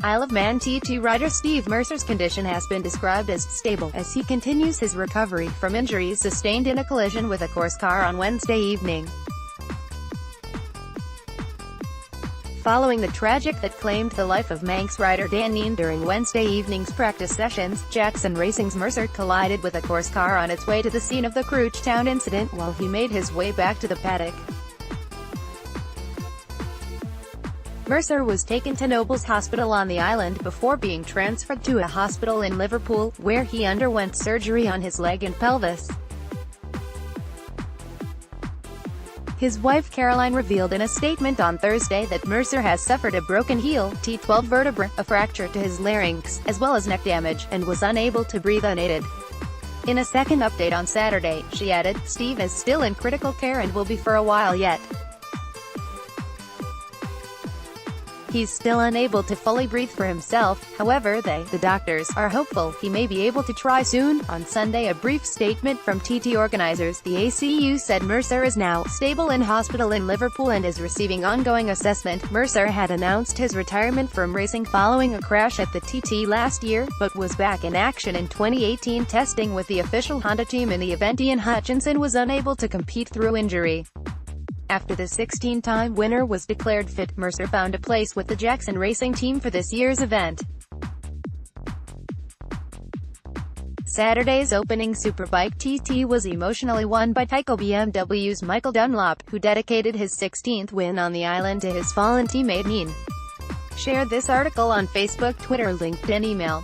Isle of Man TT rider Steve Mercer's condition has been described as stable, as he continues his recovery from injuries sustained in a collision with a course car on Wednesday evening. Following the tragic that claimed the life of Manx rider Dan Neen during Wednesday evening's practice sessions, Jackson Racing's Mercer collided with a course car on its way to the scene of the Crouchtown incident while he made his way back to the paddock. Mercer was taken to Nobles Hospital on the island before being transferred to a hospital in Liverpool, where he underwent surgery on his leg and pelvis. His wife Caroline revealed in a statement on Thursday that Mercer has suffered a broken heel, T12 vertebra, a fracture to his larynx, as well as neck damage, and was unable to breathe unaided. In a second update on Saturday, she added, "Steve is still in critical care and will be for a while yet. He's still unable to fully breathe for himself, however the doctors, are hopeful he may be able to try soon." On Sunday, a brief statement from TT organizers, the ACU, said Mercer is now stable in hospital in Liverpool and is receiving ongoing assessment. Mercer had announced his retirement from racing following a crash at the TT last year, but was back in action in 2018 testing with the official Honda team in the event. Ian Hutchinson was unable to compete through injury. After the 16-time winner was declared fit, Mercer found a place with the Jackson Racing team for this year's event. Saturday's opening Superbike TT was emotionally won by Tyco BMW's Michael Dunlop, who dedicated his 16th win on the island to his fallen teammate Neen. Share this article on Facebook, Twitter, LinkedIn, email.